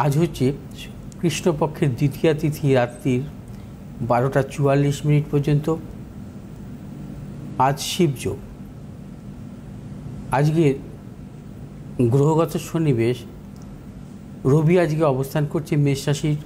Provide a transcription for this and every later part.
আজ হচ্ছে কৃষ্ণপক্ষের দ্বিতীয়া তিথি রাত্রির 12:44 পর্যন্ত। আজ শিবযোগ। আজকের গ্রহগত সন্নিবেশ, রবি আজকে অবস্থান করছে মেষ রাশির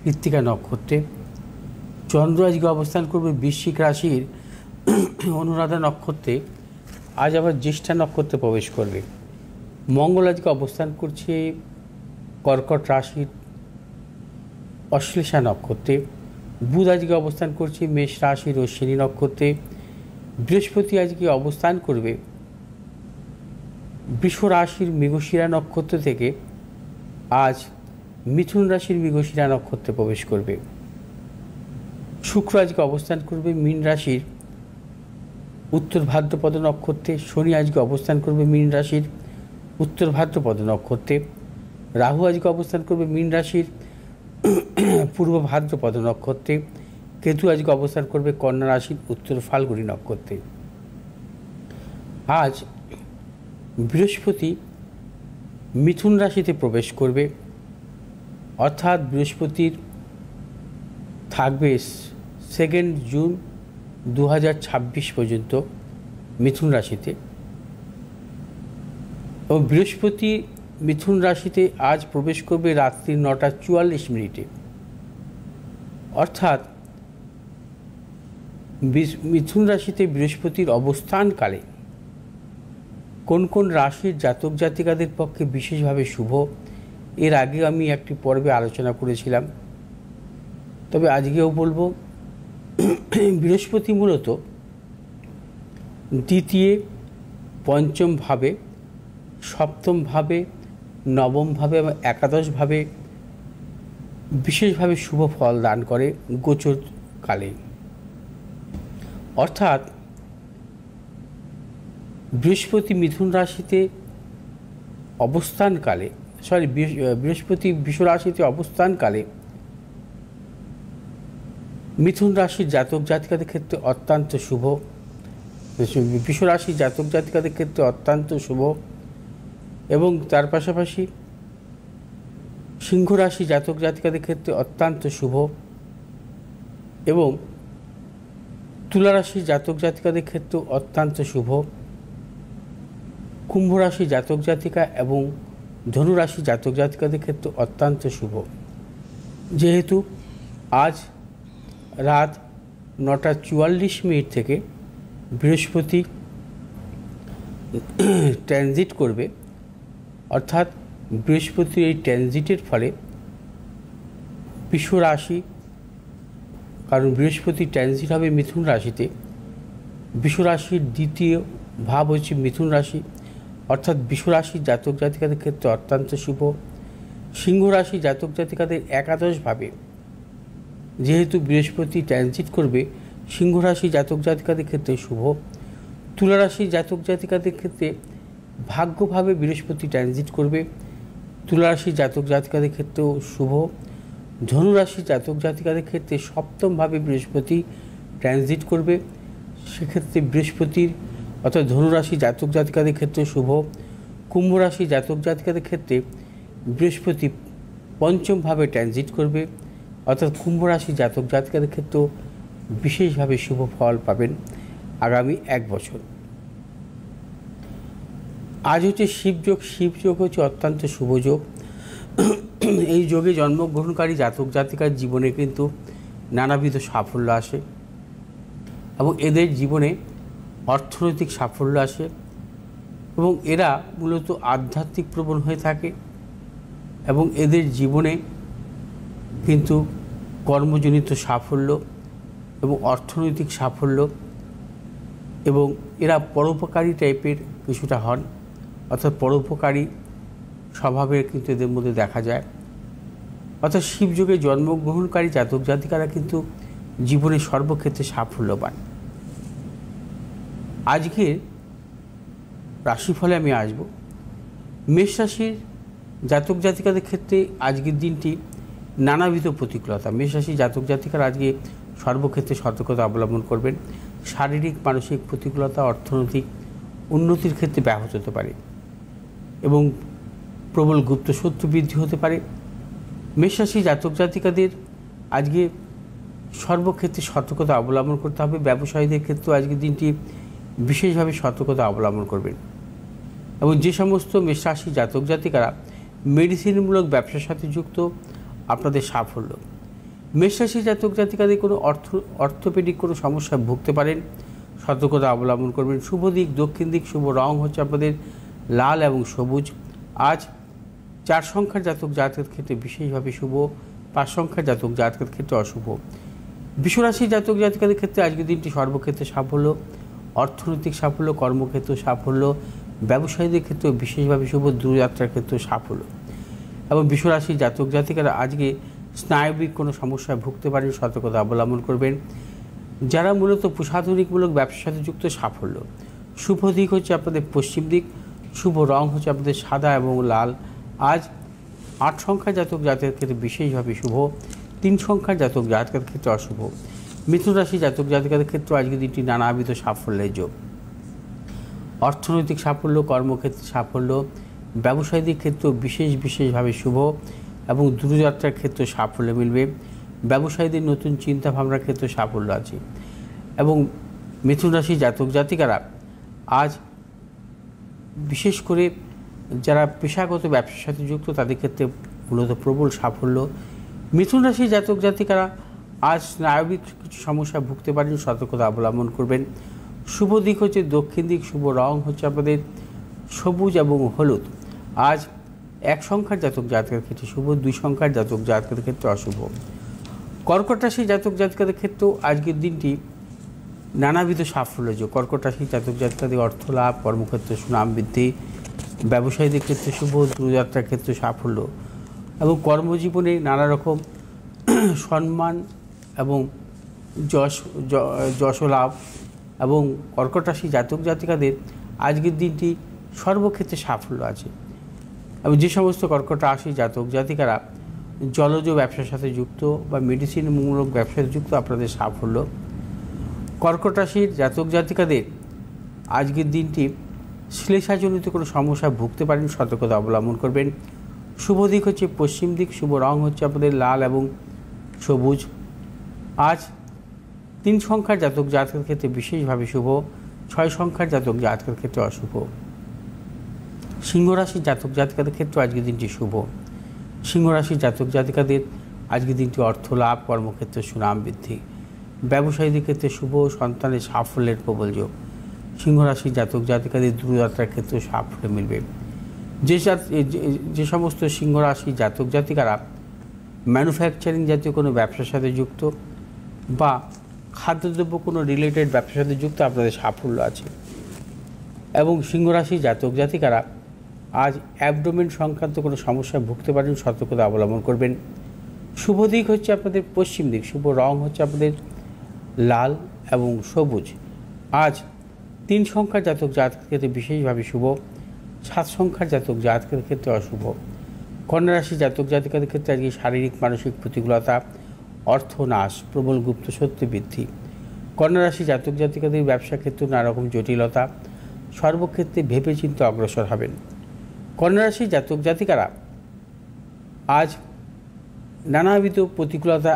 কৃত্তিকা নক্ষত্রে, চন্দ্র আজকে অবস্থান করবে বৃশ্চিক রাশির অনুরাধা নক্ষত্রে, আজ আবার জ্যেষ্ঠা নক্ষত্রে প্রবেশ করবে। মঙ্গল আজকে অবস্থান করছে কর্কট রাশির অশ্লেষা নক্ষত্রে, বুধ আজকে অবস্থান করছে মেষ রাশির অশ্বিনী নক্ষত্রে, বৃহস্পতি আজকে অবস্থান করবে বৃষ রাশির মৃগশিরা নক্ষত্র থেকে আজ মিথুন রাশির মৃগশিরা নক্ষত্রে প্রবেশ করবে। শুক্র আজকে অবস্থান করবে মীন রাশির উত্তর ভাদ্রপদ নক্ষত্রে, শনি আজকে অবস্থান করবে মীন রাশির উত্তর ভাদ্রপদ নক্ষত্রে, রাহু আজকে অবস্থান করবে মীন রাশির পূর্ব ভাদ্রপদ নক্ষত্রে, কেতু আজকে অবস্থান করবে কন্যা রাশির উত্তর ফাল্গুনী নক্ষত্রে। আজ বৃহস্পতি মিথুন রাশিতে প্রবেশ করবে, অর্থাৎ বৃহস্পতির থাকবে 2 জুন 2026 পর্যন্ত মিথুন রাশিতে। ও বৃহস্পতি মিথুন রাশিতে আজ প্রবেশ করবে রাত্রি 9:44। অর্থাৎ মিথুন রাশিতে বৃহস্পতির অবস্থানকালে কোন কোন রাশির জাতক জাতিকাদের পক্ষে বিশেষভাবে শুভ, এর আগে আমি একটি পর্বে আলোচনা করেছিলাম, তবে আজকেও বলবো। বৃহস্পতি মূলত দ্বিতীয়, পঞ্চম ভাবে, সপ্তম ভাবে, নবম ভাবে এবং একাদশ ভাবে বিশেষভাবে শুভ ফল দান করে গোচরকালে। অর্থাৎ বৃহস্পতি মিথুন রাশিতে অবস্থানকালে, বৃহস্পতি বৃষ রাশিতে অবস্থানকালে মিথুন রাশির জাতক জাতিকাদের ক্ষেত্রে অত্যন্ত শুভ, বৃষ রাশির জাতক জাতিকাদের ক্ষেত্রে অত্যন্ত শুভ, এবং তার পাশাপাশি সিংহ রাশি জাতক জাতিকাদের ক্ষেত্রে অত্যন্ত শুভ, এবং তুলা রাশির জাতক জাতিকাদের ক্ষেত্রে অত্যন্ত শুভ, কুম্ভ রাশি জাতক জাতিকা এবং ধনু রাশি জাতক জাতিকাদের ক্ষেত্রে অত্যন্ত শুভ। যেহেতু আজ রাত 9:44 থেকে বৃহস্পতি ট্রানজিট করবে, অর্থাৎ বৃহস্পতির এই ট্রানজিটের ফলে বৃষ রাশি, কারণ বৃহস্পতি ট্রানজিট হবে মিথুন রাশিতে, বৃষ রাশির দ্বিতীয় ভাব হচ্ছে মিথুন রাশি, অর্থাৎ বৃষ রাশির জাতক জাতিকাদের ক্ষেত্রে অত্যন্ত শুভ। সিংহ রাশি জাতক জাতিকাদের একাদশভাবে যেহেতু বৃহস্পতি ট্রানজিট করবে, সিংহ রাশি জাতক জাতিকাদের ক্ষেত্রে শুভ। তুলা রাশি জাতক জাতিকাদের ক্ষেত্রে ভাগ্যভাবে বৃহস্পতি ট্রানজিট করবে, তুলা রাশি জাতক জাতিকাদের ক্ষেত্রেও শুভ। ধনু রাশি জাতক জাতিকাদের ক্ষেত্রে সপ্তমভাবে বৃহস্পতি ট্রানজিট করবে, সেক্ষেত্রে বৃহস্পতির অর্থাৎ ধনুরাশি জাতক জাতিকাদের ক্ষেত্রে শুভ। কুম্ভ রাশি জাতক জাতিকাদের ক্ষেত্রে বৃহস্পতি পঞ্চমভাবে ট্রানজিট করবে, অর্থাৎ কুম্ভ রাশি জাতক জাতিকাদের ক্ষেত্রেও বিশেষভাবে শুভ ফল পাবেন আগামী 1 বছর। আজ হচ্ছে শিবযোগ। শিবযোগ হচ্ছে অত্যন্ত শুভ যোগ। এই যোগে জন্মগ্রহণকারী জাতক জাতিকার জীবনে কিন্তু নানাবিধ সাফল্য আসে, এবং এদের জীবনে অর্থনৈতিক সাফল্য আসে, এবং এরা মূলত আধ্যাত্মিক প্রবণ হয়ে থাকে, এবং এদের জীবনে কিন্তু কর্মজনিত সাফল্য এবং অর্থনৈতিক সাফল্য, এবং এরা পরোপকারী টাইপের কিছুটা হন, অর্থাৎ পরোপকারী স্বভাবের কিন্তু এদের মধ্যে দেখা যায়। অর্থাৎ শিবযোগে জন্মগ্রহণকারী জাতক জাতিকারা কিন্তু জীবনে সর্বক্ষেত্রে সাফল্যবান। আজকের রাশিফলে আমি আসব। মেষ রাশির জাতক জাতিকাদের ক্ষেত্রে আজকের দিনটি নানাবিধ প্রতিকূলতা। মেষ রাশির জাতক জাতিকারা আজকে সর্বক্ষেত্রে সতর্কতা অবলম্বন করবেন। শারীরিক মানসিক প্রতিকূলতা অর্থনৈতিক উন্নতির ক্ষেত্রে ব্যাহত হতে পারে, এবং প্রবল গুপ্ত শত্রু বৃদ্ধি হতে পারে, মেষ রাশি জাতক জাতিকাদের আজকে সর্বক্ষেত্রে সতর্কতা অবলম্বন করতে হবে। ব্যবসায়ীদের ক্ষেত্রে আজকের দিনটি বিশেষভাবে সতর্কতা অবলম্বন করবেন। এবং যে সমস্ত মেষ রাশি জাতক জাতিকারা মেডিসিনমূলক ব্যবসার সাথে যুক্ত, আপনাদের সাফল্য। মেষ রাশি জাতক জাতিকাদের কোনো অর্থোপেডিক কোনো সমস্যায় ভুগতে পারেন, সতর্কতা অবলম্বন করবেন। শুভ দিক দক্ষিণ দিক, শুভ রং হচ্ছে আপনাদের লাল এবং সবুজ। আজ 4 সংখ্যার জাতক জাতকের ক্ষেত্রে বিশেষভাবে শুভ, 5 সংখ্যার জাতক জাতকের ক্ষেত্রে অশুভ। বিশ্বরাশি জাতক জাতিকাদের ক্ষেত্রে আজকের দিনটি সর্বক্ষেত্রে সাফল্য, অর্থনৈতিক সাফল্য, কর্মক্ষেত্রে সাফল্য, ব্যবসায়ীদের ক্ষেত্রেও বিশেষভাবে শুভ, দূরযাত্রার ক্ষেত্রেও সাফল্য। এবং বিশ্বরাশি জাতক জাতিকারা আজকে স্নায়বিক কোনো সমস্যায় ভুগতে পারেন, সতর্কতা অবলম্বন করবেন। যারা মূলত প্রসাধনিকমূলক ব্যবসার সাথে যুক্ত, সাফল্য। শুভ দিক হচ্ছে আপনাদের পশ্চিম দিক, শুভ রং হচ্ছে আপনাদের সাদা এবং লাল। আজ 8 সংখ্যার জাতক জাতকের ক্ষেত্রে বিশেষভাবে শুভ, 3 সংখ্যার জাতক জাতকের ক্ষেত্রে অশুভ। মিথুন রাশি জাতক জাতিকাদের ক্ষেত্রে আজকের দিনটি নানাবিধ সাফল্যের যোগ। অর্থনৈতিক সাফল্য, কর্মক্ষেত্রে সাফল্য, ব্যবসায়ীদের ক্ষেত্রেও বিশেষভাবে শুভ এবং দূরযাত্রার ক্ষেত্রে সাফল্য মিলবে। ব্যবসায়ীদের নতুন চিন্তা ভাবনার ক্ষেত্রে সাফল্য আছে। এবং মিথুন রাশি জাতক জাতিকারা আজ বিশেষ করে যারা পেশাগত ব্যবসার সাথে যুক্ত, তাদের ক্ষেত্রে মূলত প্রবল সাফল্য। মিথুন রাশি জাতক জাতিকারা আজ স্নায়বিক কিছু সমস্যায় ভুগতে পারেন, সতর্কতা অবলম্বন করবেন। শুভ দিক হচ্ছে দক্ষিণ দিক, শুভ রং হচ্ছে আপনাদের সবুজ এবং হলুদ। আজ 1 সংখ্যার জাতক জাতকের ক্ষেত্রে শুভ, 2 সংখ্যার জাতক জাতকের ক্ষেত্রে অশুভ। কর্কট রাশি জাতক জাতিকাদের ক্ষেত্রেও আজকের দিনটি নানাবিধ সাফল্য। কর্কট রাশি জাতক জাতিকাদের অর্থ লাভ, কর্মক্ষেত্রে সুনাম বৃদ্ধি, ব্যবসায়ীদের ক্ষেত্রে শুভ, দূরযাত্রার ক্ষেত্রে সাফল্য এবং কর্মজীবনে নানা রকম সম্মান এবং যশ লাভ। এবং কর্কট রাশি জাতক জাতিকাদের আজকের দিনটি সর্বক্ষেত্রে সাফল্য আছে। এবং যে সমস্ত কর্কট রাশি জাতক জাতিকারা জলজ ব্যবসার সাথে যুক্ত বা মেডিসিনমূলক ব্যবসার যুক্ত, আপনাদের সাফল্য। কর্কট রাশির জাতক জাতিকাদের আজকের দিনটি শ্লেষাজনিত কোনো সমস্যায় ভুগতে পারেন, সতর্কতা অবলম্বন করবেন। শুভ দিক হচ্ছে পশ্চিম দিক, শুভ রং হচ্ছে আপনাদের লাল এবং সবুজ। আজ 3 সংখ্যার জাতক জাতকের ক্ষেত্রে বিশেষভাবে শুভ, 6 সংখ্যার জাতক জাতকের ক্ষেত্রে অশুভ। সিংহ রাশির জাতক জাতিকাদের ক্ষেত্রে আজকের দিনটি শুভ। সিংহ রাশির জাতক জাতিকাদের আজকের দিনটি অর্থ লাভ, কর্মক্ষেত্রে সুনাম বৃদ্ধি, ব্যবসায়ীদের ক্ষেত্রে শুভ, সন্তানের সাফল্যের প্রবল যোগ। সিংহ রাশির জাতক জাতিকাদের দূরযাত্রার ক্ষেত্রে সাফল্য মিলবে। যে সমস্ত সিংহ রাশির জাতক জাতিকারা ম্যানুফ্যাকচারিং জাতীয় কোনো ব্যবসার সাথে যুক্ত বা খাদ্যদ্রব্য কোনো রিলেটেড ব্যবসার সাথে যুক্ত, আপনাদের সাফল্য আছে। এবং সিংহ রাশির জাতক জাতিকারা আজ অ্যাবডোমেন সংক্রান্ত কোনো সমস্যায় ভুগতে পারেন, সতর্কতা অবলম্বন করবেন। শুভ দিক হচ্ছে আপনাদের পশ্চিম দিক, শুভ রং হচ্ছে আপনাদের লাল এবং সবুজ। আজ 3 সংখ্যার জাতক জাতকের ক্ষেত্রে বিশেষভাবে শুভ, 7 সংখ্যার জাতক জাতকের ক্ষেত্রে অশুভ। কন্যা রাশি জাতক জাতিকাদের ক্ষেত্রে আজকে শারীরিক মানসিক প্রতিকূলতা, অর্থনাশ, প্রবল গুপ্ত সত্য বৃদ্ধি। কন্যা রাশি জাতক জাতিকাদের ব্যবসা ক্ষেত্রে নানা রকম জটিলতা, সর্বক্ষেত্রে ভেবেচিন্তে অগ্রসর হবেন। কন্যা রাশি জাতক জাতিকারা আজ নানাবিধ প্রতিকূলতা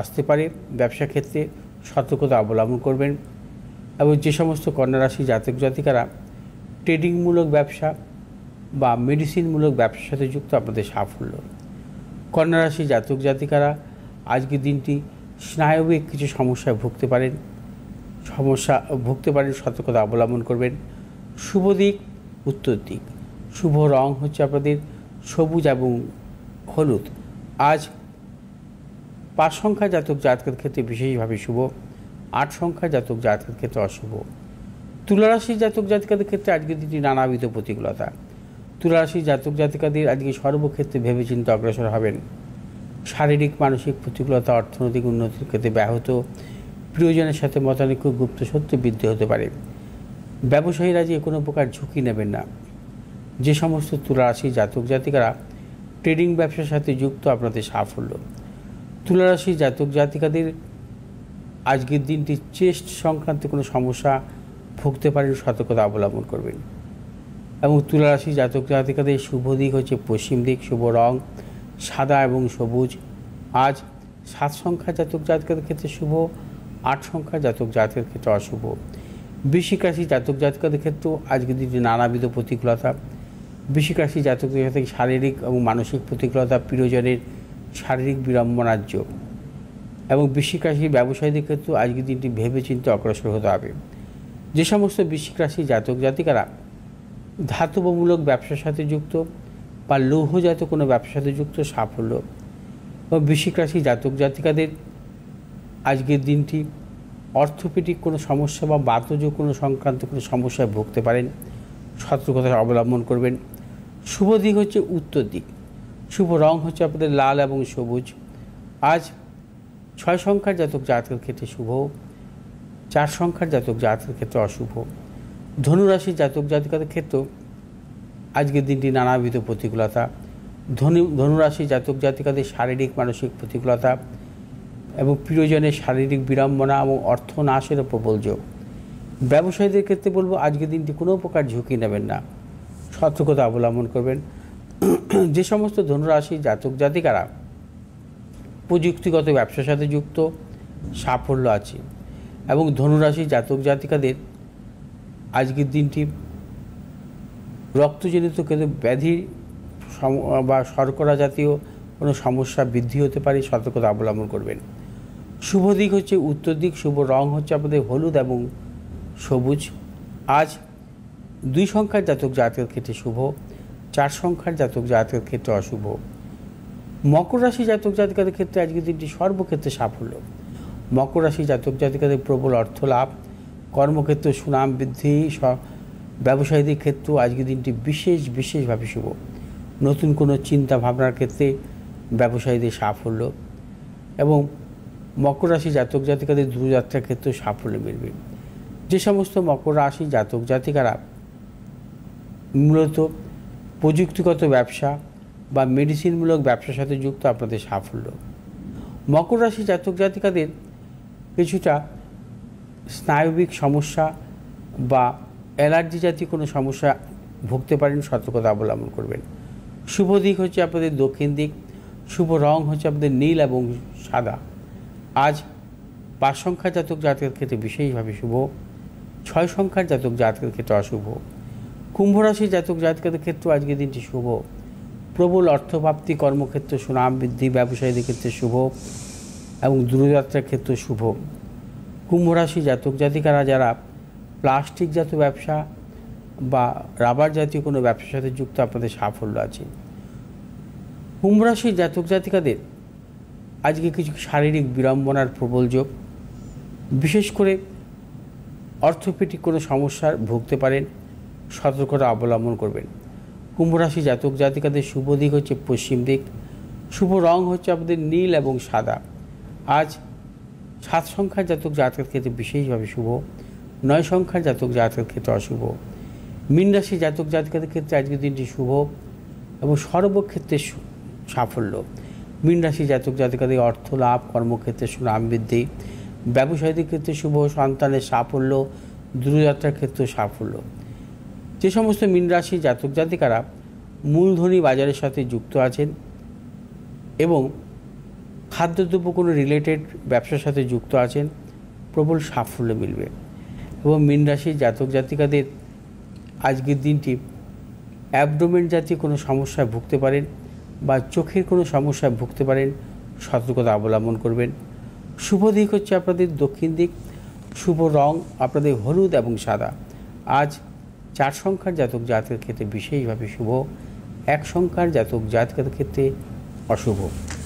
আসতে পারে, ব্যবসা ক্ষেত্রে সতর্কতা অবলম্বন করবেন। এবং যে সমস্ত কন্যা রাশি জাতক জাতিকারা ট্রেডিংমূলক ব্যবসা বা মেডিসিনমূলক ব্যবসার সাথে যুক্ত, আপনাদের সাফল্য। কন্যা রাশি জাতক জাতিকারা আজকের দিনটি স্নায়বিক কিছু সমস্যায় ভুগতে পারেন, সতর্কতা অবলম্বন করবেন। শুভ দিক উত্তর দিক, শুভ রং হচ্ছে আপনাদের সবুজ এবং হলুদ। আজ 5 সংখ্যা জাতক জাতকের ক্ষেত্রে বিশেষভাবে শুভ, 8 সংখ্যা জাতক জাতকের ক্ষেত্রে অশুভ। তুলা রাশির জাতক জাতিকাদের ক্ষেত্রে আজকের দিনটি নানাবিধ প্রতিকূলতা। তুলা রাশির জাতক জাতিকাদের আজকে সর্বক্ষেত্রে ভেবেচিন্তে অগ্রসর হবেন। শারীরিক মানসিক প্রতিকূলতা, অর্থনৈতিক উন্নতির ক্ষেত্রে ব্যাহত, প্রিয়জনের সাথে মতানৈক্য, গুপ্ত সত্য বৃদ্ধি হতে পারে। ব্যবসায়ীরা যে কোনো প্রকার ঝুঁকি নেবেন না। যে সমস্ত তুলা রাশির জাতক জাতিকারা ট্রেডিং ব্যবসার সাথে যুক্ত, আপনাদের সাফল্য। তুলা রাশির জাতক জাতিকাদের আজকের দিনটি চেস্ট সংক্রান্ত কোনো সমস্যা ভুগতে পারেন, সতর্কতা অবলম্বন করবেন। এবং তুলা রাশির জাতক জাতিকাদের শুভ দিক হচ্ছে পশ্চিম দিক, শুভ রং সাদা এবং সবুজ। আজ 7 সংখ্যা জাতক জাতিকাদের ক্ষেত্রে শুভ, 8 সংখ্যা জাতক জাতকের ক্ষেত্রে অশুভ। বৃশ্চিক রাশি জাতক জাতিকাদের ক্ষেত্রেও আজকের দিনটি নানাবিধ প্রতিকূলতা। বৃশ্চিক রাশি জাতক জাতিকাদের শারীরিক এবং মানসিক প্রতিকূলতা, প্রিয়জনের শারীরিক বিড়ম্বনার যোগ। এবং বৃশ্চিক রাশি ব্যবসায়ীদের ক্ষেত্রেও আজকের দিনটি ভেবেচিন্তে অগ্রসর হতে হবে। যে সমস্ত বৃশ্চিক রাশি জাতক জাতিকারা ধাতবমূলক ব্যবসার সাথে যুক্ত বা লৌহজাত কোনো ব্যবসার সাথে যুক্ত, সাফল্য। এবং বৃশ্চিক রাশি জাতক জাতিকাদের আজকের দিনটি অর্থোপেডিক কোনো সমস্যা বা বাতজ কোনো সংক্রান্ত কোনো সমস্যায় ভুগতে পারেন, সতর্কতা অবলম্বন করবেন। শুভ দিক হচ্ছে উত্তর দিক। শুভ রং হচ্ছে আপনাদের লাল এবং সবুজ। আজ 6 সংখ্যার জাতক জাতকের ক্ষেত্রে শুভ, 4 সংখ্যার জাতক জাতকের ক্ষেত্রে অশুভ। ধনুরাশি জাতক জাতিকাদের ক্ষেত্রেও আজকের দিনটি নানাবিধ প্রতিকূলতা। ধনুরাশি জাতক জাতিকাদের শারীরিক মানসিক প্রতিকূলতা এবং প্রিয়জনের শারীরিক বিড়ম্বনা এবং অর্থনাশেরও প্রবল যোগ। ব্যবসায়ীদের ক্ষেত্রে বলবো আজকের দিনটি কোনো প্রকার ঝুঁকি নেবেন না, সতর্কতা অবলম্বন করবেন। যে সমস্ত ধনুরাশি জাতক জাতিকারা প্রযুক্তিগত ব্যবসার সাথে যুক্ত, সাফল্য আছে। এবং ধনুরাশি জাতক জাতিকাদের আজকের দিনটি রক্তজনিত কিন্তু ব্যাধি বা শর্করা জাতীয় কোনো সমস্যা বৃদ্ধি হতে পারে, সতর্কতা অবলম্বন করবেন। শুভ দিক হচ্ছে উত্তর দিক। শুভ রং হচ্ছে আপনাদের হলুদ এবং সবুজ। আজ 2 সংখ্যার জাতক জাতকের ক্ষেত্রে শুভ, 4 সংখ্যার জাতক জাতকের ক্ষেত্রে অশুভ। মকর রাশি জাতক জাতিকাদের ক্ষেত্রে আজকের দিনটি সর্বক্ষেত্রে সাফল্য। মকর রাশি জাতক জাতিকাদের প্রবল অর্থ লাভ, কর্মক্ষেত্রে সুনাম বৃদ্ধি, ব্যবসায়ীদের ক্ষেত্রেও আজকের দিনটি বিশেষভাবে শুভ। নতুন কোনো চিন্তা ভাবনার ক্ষেত্রে ব্যবসায়ীদের সাফল্য। এবং মকর রাশি জাতক জাতিকাদের দূরযাত্রার ক্ষেত্রেও সাফল্য মিলবে। যে সমস্ত মকর রাশি জাতক জাতিকারা মূলত প্রযুক্তিগত ব্যবসা বা মেডিসিনমূলক ব্যবসার সাথে যুক্ত, আপনাদের সাফল্য। মকর রাশি জাতক জাতিকাদের কিছুটা স্নায়বিক সমস্যা বা অ্যালার্জি জাতীয় কোনো সমস্যা ভুগতে পারেন, সতর্কতা অবলম্বন করবেন। শুভ দিক হচ্ছে আপনাদের দক্ষিণ দিক। শুভ রং হচ্ছে আপনাদের নীল এবং সাদা। আজ 5 সংখ্যার জাতক জাতকের ক্ষেত্রে বিশেষভাবে শুভ, 6 সংখ্যার জাতক জাতকের ক্ষেত্রে অশুভ। কুম্ভ রাশির জাতক জাতকের ক্ষেত্রে আজকের দিনটি শুভ। প্রবল অর্থপ্রাপ্তি, কর্মক্ষেত্রে সুনাম বৃদ্ধি, ব্যবসায়ীদের ক্ষেত্রে শুভ এবং দূরযাত্রার ক্ষেত্রে শুভ। কুম্ভ রাশি জাতক জাতিকারা যারা প্লাস্টিক জাতীয় ব্যবসা বা রাবার জাতীয় কোনো ব্যবসার সাথে যুক্ত, আপনাদের সাফল্য আছে। কুম্ভ রাশির জাতক জাতিকাদের আজকে কিছু শারীরিক বিড়ম্বনার প্রবল যোগ, বিশেষ করে অর্থোপেডিক কোনো সমস্যার ভুগতে পারেন, সতর্কতা অবলম্বন করবেন। কুম্ভ রাশি জাতক জাতিকাদের শুভ দিক হচ্ছে পশ্চিম দিক। শুভ রং হচ্ছে আপনাদের নীল এবং সাদা। আজ 7 সংখ্যার জাতক জাতকের ক্ষেত্রে বিশেষভাবে শুভ, 9 সংখ্যার জাতক জাতকের ক্ষেত্রে অশুভ। মীন রাশি জাতক জাতিকাদের ক্ষেত্রে আজকের দিনটি শুভ এবং সর্বক্ষেত্রে সাফল্য। মীন রাশি জাতক জাতিকাদের অর্থ লাভ, কর্মক্ষেত্রে সুনাম বৃদ্ধি, ব্যবসায়ীদের ক্ষেত্রে শুভ, সন্তানের সাফল্য, দূরযাত্রার ক্ষেত্রে সাফল্য। যে সমস্ত মীন রাশি জাতক জাতিকারা মূলধনী বাজারের সাথে যুক্ত আছেন এবং খাদ্যদ্রব্য কোনো রিলেটেড ব্যবসার সাথে যুক্ত আছেন, প্রবল সাফল্য মিলবে। এবং মীন রাশির জাতক জাতিকাদের আজকের দিনটি অ্যাবডোমেন জাতীয় কোনো সমস্যায় ভুগতে পারেন বা চোখের কোনো সমস্যায় ভুগতে পারেন, সতর্কতা অবলম্বন করবেন। শুভ দিক হচ্ছে আপনাদের দক্ষিণ দিক। শুভ রং আপনাদের হলুদ এবং সাদা। আজ 4 সংখ্যার জাতক জাতকের ক্ষেত্রে বিশেষভাবে শুভ, 1 সংখ্যার জাতক জাতকের ক্ষেত্রে অশুভ।